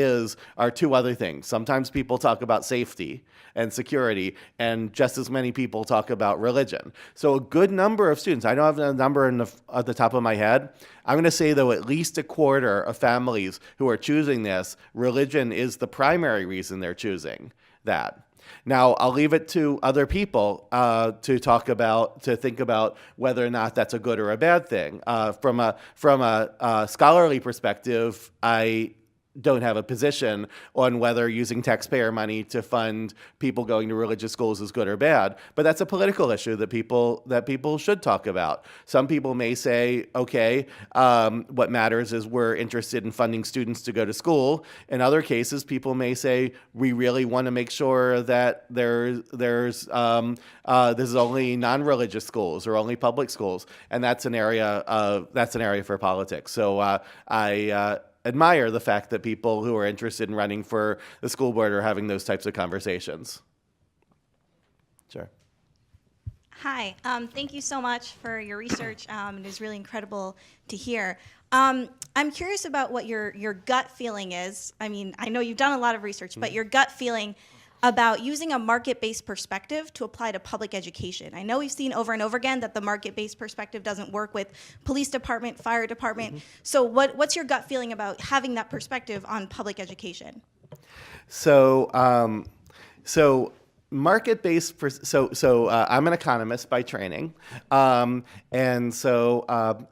are two other things. Sometimes people talk about safety and security, and just as many people talk about religion. So a good number of students, I don't have a number at the top of my head, I'm going to say, though, at least a quarter of families who are choosing this, religion is the primary reason they're choosing that. Now, I'll leave it to other people to think about whether or not that's a good or a bad thing. From a scholarly perspective, I don't have a position on whether using taxpayer money to fund people going to religious schools is good or bad, but that's a political issue that people should talk about. Some people may say, okay, what matters is we're interested in funding students to go to school. In other cases, people may say we really want to make sure that there's this is only non-religious schools or only public schools, and that's an area for politics. So I admire the fact that people who are interested in running for the school board are having those types of conversations. Sure. Hi, thank you so much for your research. It is really incredible to hear. I'm curious about what your gut feeling is. I mean, I know you've done a lot of research, but your gut feeling about using a market-based perspective to apply to public education. I know we've seen over and over again that the market-based perspective doesn't work with police department, fire department. So what's your gut feeling about having that perspective on public education? So market-based, I'm an economist by training, and so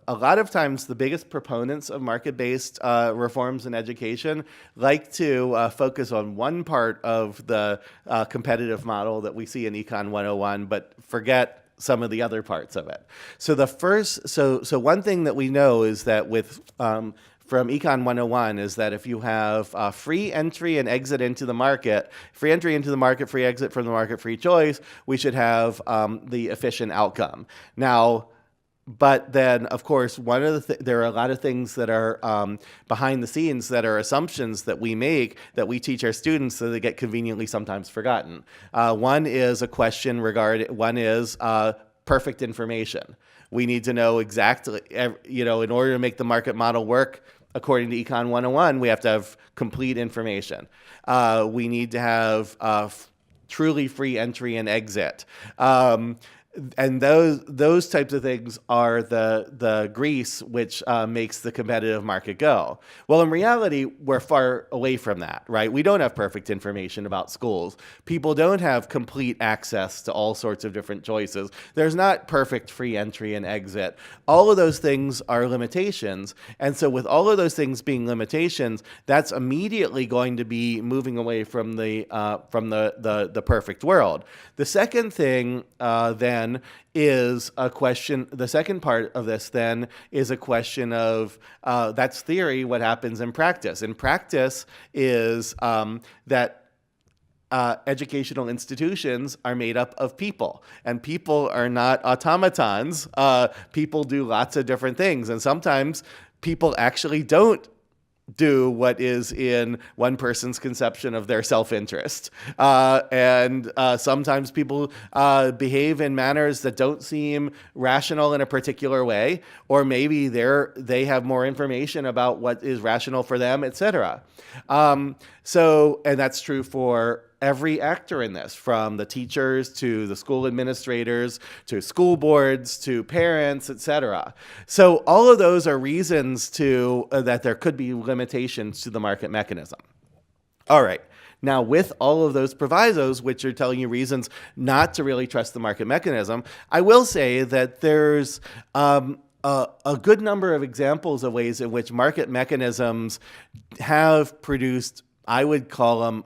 a lot of times the biggest proponents of market-based reforms in education like to focus on one part of the competitive model that we see in Econ 101, but forget some of the other parts of it. So one thing that we know is that from Econ 101 is that if you have free entry and exit into the market, free entry into the market, free exit from the market, free choice, we should have the efficient outcome. Now, but then, of course, there are a lot of things that are behind the scenes that are assumptions that we make that we teach our students that they get conveniently sometimes forgotten. One is perfect information. We need to know exactly, in order to make the market model work, according to Econ 101, we have to have complete information. We need to have truly free entry and exit. And those types of things are the grease which makes the competitive market go. Well, in reality, we're far away from that, right? We don't have perfect information about schools. People don't have complete access to all sorts of different choices. There's not perfect free entry and exit. All of those things are limitations. And so with all of those things being limitations, that's immediately going to be moving away from the perfect world. The second thing then is a question, the second part of this then is a question of, that's theory, what happens in practice. In practice is that educational institutions are made up of people, and people are not automatons. People do lots of different things, and sometimes people actually don't do what is in one person's conception of their self-interest. And sometimes people behave in manners that don't seem rational in a particular way, or maybe they have more information about what is rational for them, etc. And that's true for every actor in this, from the teachers to the school administrators to school boards to parents, etc. So all of those are reasons that there could be limitations to the market mechanism. All right. Now, with all of those provisos, which are telling you reasons not to really trust the market mechanism, I will say that there's a good number of examples of ways in which market mechanisms have produced, I would call them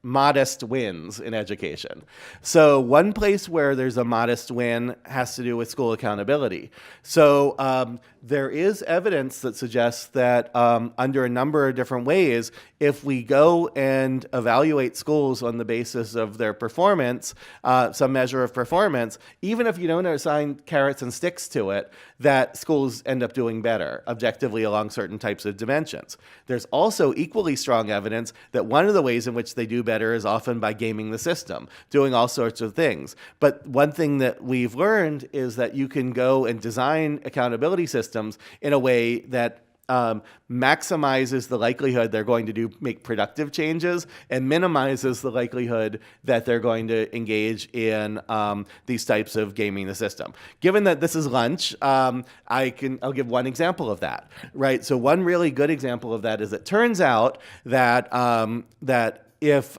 modest wins in education. So one place where there's a modest win has to do with school accountability. So there is evidence that suggests that under a number of different ways, if we go and evaluate schools on the basis of their performance, some measure of performance, even if you don't assign carrots and sticks to it, that schools end up doing better objectively along certain types of dimensions. There's also equally strong evidence that one of the ways in which they do better is often by gaming the system, doing all sorts of things. But one thing that we've learned is that you can go and design accountability systems in a way that maximizes the likelihood they're going to make productive changes and minimizes the likelihood that they're going to engage in these types of gaming the system. Given that this is lunch, I'll give one example of that, right? So one really good example of that is it turns out that if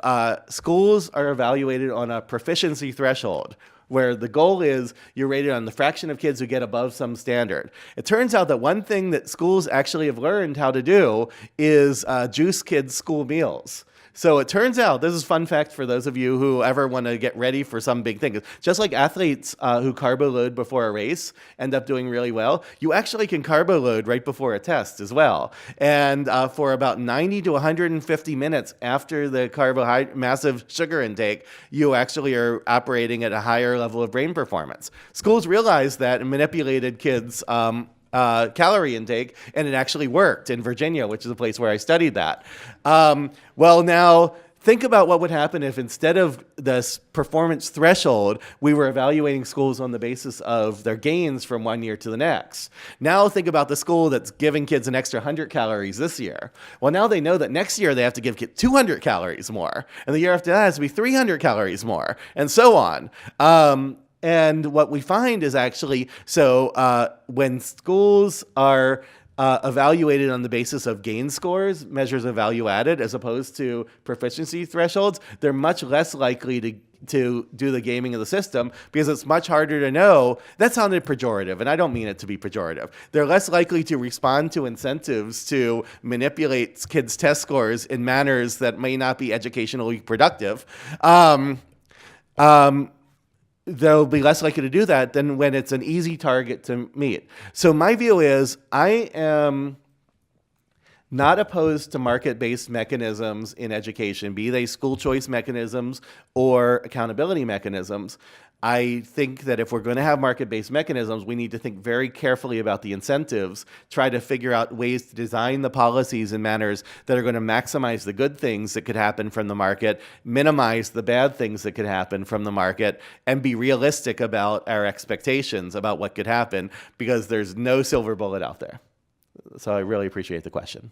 schools are evaluated on a proficiency threshold, where the goal is you're rated on the fraction of kids who get above some standard. It turns out that one thing that schools actually have learned how to do is juice kids' school meals. So it turns out, this is a fun fact for those of you who ever want to get ready for some big thing. Just like athletes who carbo load before a race end up doing really well, you actually can carbo load right before a test as well. And for about 90 to 150 minutes after the massive sugar intake, you actually are operating at a higher level of brain performance. Schools realized that and manipulated kids' calorie intake, and it actually worked in Virginia, which is a place where I studied that. Well, now think about what would happen if instead of this performance threshold, we were evaluating schools on the basis of their gains from one year to the next. Now think about the school that's giving kids an extra 100 calories this year. Well, now they know that next year they have to give kids 200 calories more, and the year after that has to be 300 calories more, and so on. And what we find is actually, when schools are evaluated on the basis of gain scores, measures of value added, as opposed to proficiency thresholds, they're much less likely to do the gaming of the system because it's much harder to know. That sounded pejorative, and I don't mean it to be pejorative. They're less likely to respond to incentives to manipulate kids' test scores in manners that may not be educationally productive. They'll be less likely to do that than when it's an easy target to meet. So my view is I am not opposed to market-based mechanisms in education, be they school choice mechanisms or accountability mechanisms. I think that if we're going to have market-based mechanisms, we need to think very carefully about the incentives, try to figure out ways to design the policies in manners that are going to maximize the good things that could happen from the market, minimize the bad things that could happen from the market, and be realistic about our expectations about what could happen, because there's no silver bullet out there. So I really appreciate the question.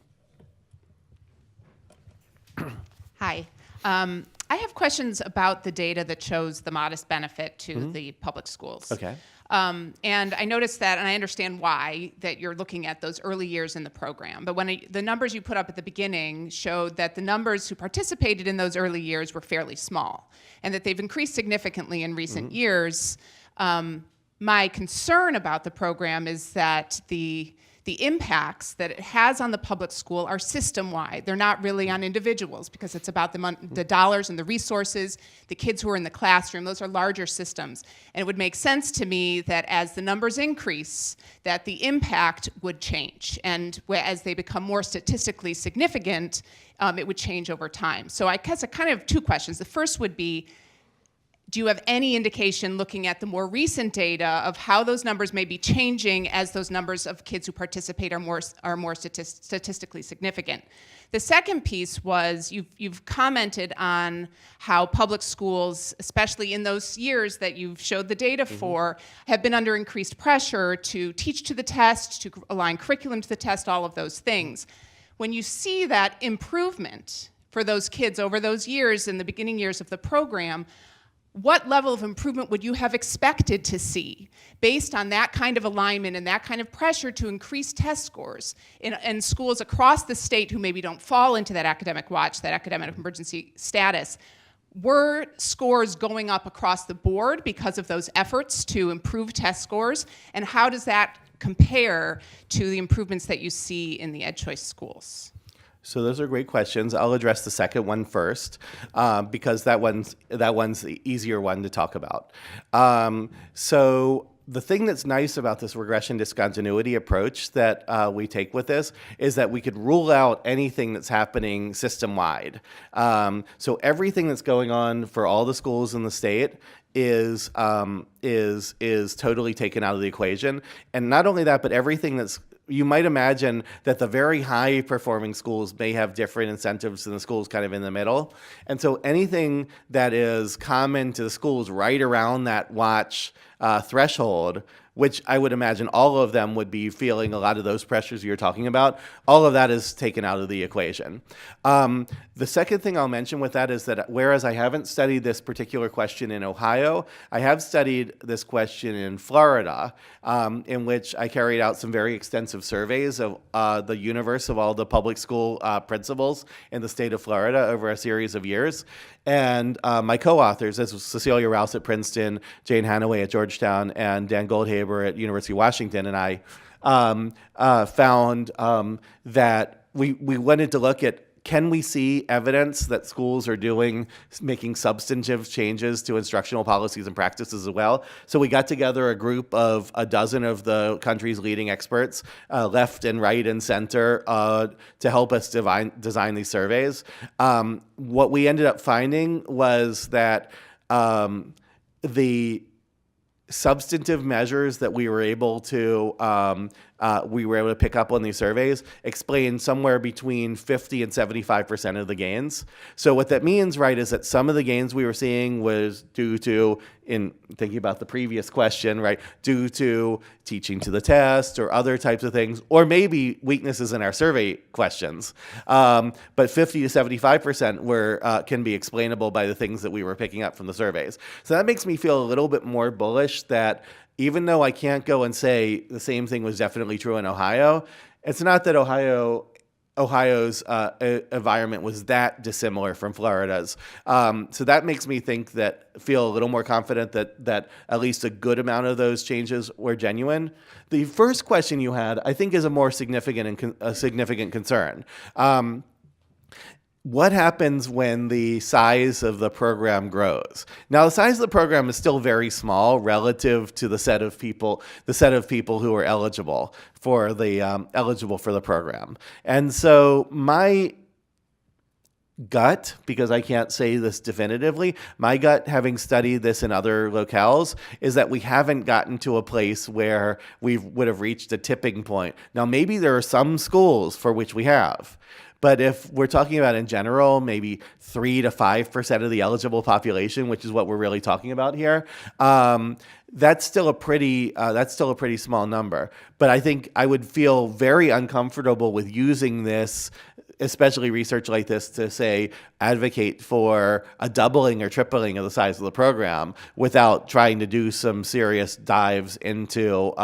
Hi. I have questions about the data that shows the modest benefit to the public schools. Okay. And I noticed that, and I understand why, that you're looking at those early years in the program. But when the numbers you put up at the beginning showed that the numbers who participated in those early years were fairly small, and that they've increased significantly in recent years. My concern about the program is that the impacts that it has on the public school are system-wide. They're not really on individuals, because it's about the dollars and the resources, the kids who are in the classroom. Those are larger systems. And it would make sense to me that as the numbers increase, that the impact would change. And as they become more statistically significant, it would change over time. So I guess I kind of have two questions. The first would be, do you have any indication, looking at the more recent data, of how those numbers may be changing as those numbers of kids who participate are more statistically significant? The second piece was you've commented on how public schools, especially in those years that you've showed the data for, have been under increased pressure to teach to the test, to align curriculum to the test, all of those things. When you see that improvement for those kids over those years, in the beginning years of the program, what level of improvement would you have expected to see based on that kind of alignment and that kind of pressure to increase test scores in schools across the state who maybe don't fall into that academic watch, that academic emergency status? Were scores going up across the board because of those efforts to improve test scores? And how does that compare to the improvements that you see in the EdChoice schools? So those are great questions. I'll address the second one first, because that one's the easier one to talk about. So the thing that's nice about this regression discontinuity approach that we take with this is that we could rule out anything that's happening system-wide. So everything that's going on for all the schools in the state is totally taken out of the equation. And not only that, but everything that's, you might imagine that the very high performing schools may have different incentives than the schools kind of in the middle. And so anything that is common to the schools right around that watch threshold, which I would imagine all of them would be feeling a lot of those pressures you're talking about. All of that is taken out of the equation. The second thing I'll mention with that is that whereas I haven't studied this particular question in Ohio, I have studied this question in Florida, in which I carried out some very extensive surveys of the universe of all the public school principals in the state of Florida over a series of years. And my co-authors, this was Cecilia Rouse at Princeton, Jane Hanaway at Georgetown, and Dan Goldhaber at University of Washington, and I found that we wanted to look at, can we see evidence that schools are making substantive changes to instructional policies and practices as well? So we got together a group of a dozen of the country's leading experts, left and right and center, to help us design these surveys. What we ended up finding was that the substantive measures that we were able to pick up on these surveys explain somewhere between 50 and 75% of the gains. So what that means, right, is that some of the gains we were seeing was due to, in thinking about the previous question, right, due to teaching to the test or other types of things, or maybe weaknesses in our survey questions. But 50 to 75% can be explainable by the things that we were picking up from the surveys. So that makes me feel a little bit more bullish that even though I can't go and say the same thing was definitely true in Ohio, it's not that Ohio's environment was that dissimilar from Florida's. So that makes me feel a little more confident that at least a good amount of those changes were genuine. The first question you had, I think, is a more significant concern. What happens when the size of the program grows? Now, the size of the program is still very small relative to the set of people who are eligible for the program. And so my gut, because I can't say this definitively, my gut, having studied this in other locales, is that we haven't gotten to a place where we would have reached a tipping point. Now, maybe there are some schools for which we have. But if we're talking about in general, maybe 3 to 5% of the eligible population, which is what we're really talking about here, that's still a pretty small number. But I think I would feel very uncomfortable with using this, especially research like this, to say advocate for a doubling or tripling of the size of the program without trying to do some serious dives into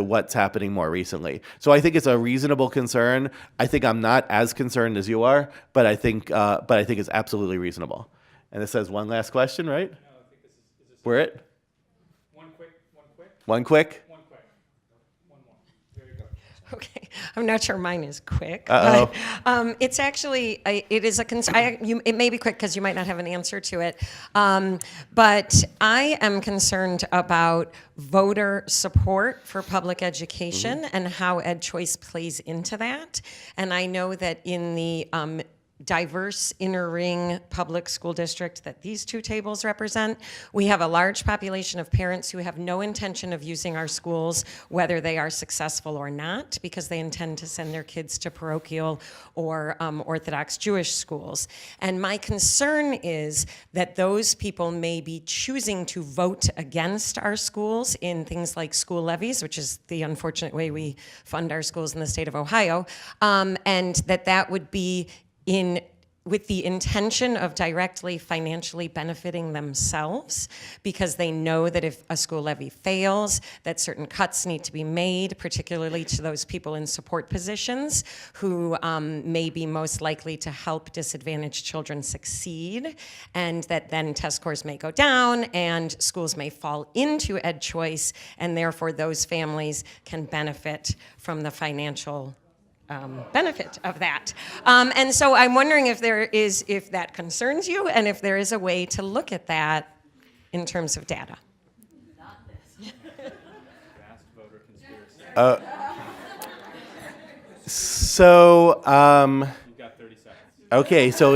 what's happening more recently. So I think it's a reasonable concern. I think I'm not as concerned as you are, but I think it's absolutely reasonable. And it says one last question, right? No, I think this is We're it? One quick. One quick? One more. There you go. Okay, I'm not sure mine is quick. Uh-oh. But it's actually, it is a concern. It may be quick because you might not have an answer to it. But I am concerned about voter support for public education and how EdChoice plays into that. And I know that in the diverse inner ring public school district that these two tables represent, we have a large population of parents who have no intention of using our schools, whether they are successful or not, because they intend to send their kids to parochial or Orthodox Jewish schools. And my concern is that those people may be choosing to vote against our schools in things like school levies, which is the unfortunate way we fund our schools in the state of Ohio, and that would be with the intention of directly financially benefiting themselves, because they know that if a school levy fails, that certain cuts need to be made, particularly to those people in support positions who may be most likely to help disadvantaged children succeed, and that then test scores may go down and schools may fall into EdChoice, and therefore those families can benefit from the financial benefit of that. And so I'm wondering if that concerns you, and if there is a way to look at that in terms of data. So, You've got 30 seconds. okay, so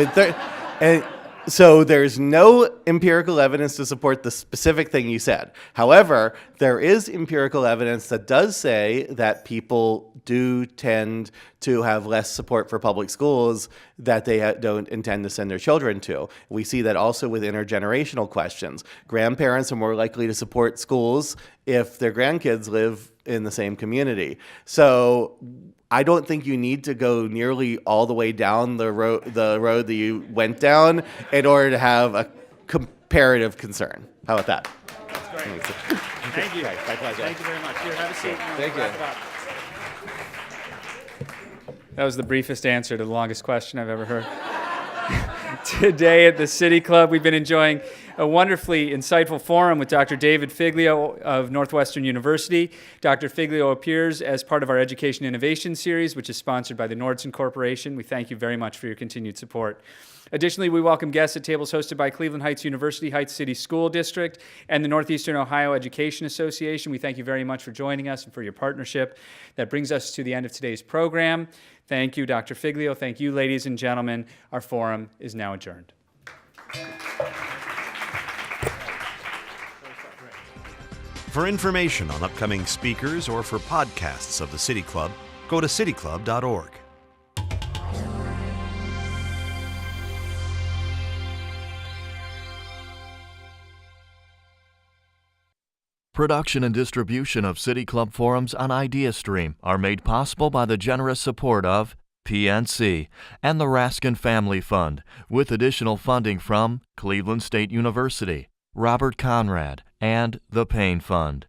So there's no empirical evidence to support the specific thing you said. However, there is empirical evidence that does say that people do tend to have less support for public schools that they don't intend to send their children to. We see that also with intergenerational questions. Grandparents are more likely to support schools if their grandkids live in the same community. So I don't think you need to go nearly all the way down the road that you went down in order to have a comparative concern. How about that? That's great. Thank you. My pleasure. Thank you very much. Here, have a seat. Thank you. Wrap it up. That was the briefest answer to the longest question I've ever heard. Today at the City Club, we've been enjoying a wonderfully insightful forum with Dr. David Figlio of Northwestern University. Dr. Figlio appears as part of our Education Innovation Series, which is sponsored by the Nordson Corporation. We thank you very much for your continued support. Additionally, we welcome guests at tables hosted by Cleveland Heights University Heights City School District and the Northeastern Ohio Education Association. We thank you very much for joining us and for your partnership. That brings us to the end of today's program. Thank you, Dr. Figlio. Thank you, ladies and gentlemen. Our forum is now adjourned. For information on upcoming speakers or for podcasts of the City Club, go to cityclub.org. Production and distribution of City Club forums on IdeaStream are made possible by the generous support of PNC and the Raskin Family Fund, with additional funding from Cleveland State University, Robert Conrad, and the Payne Fund.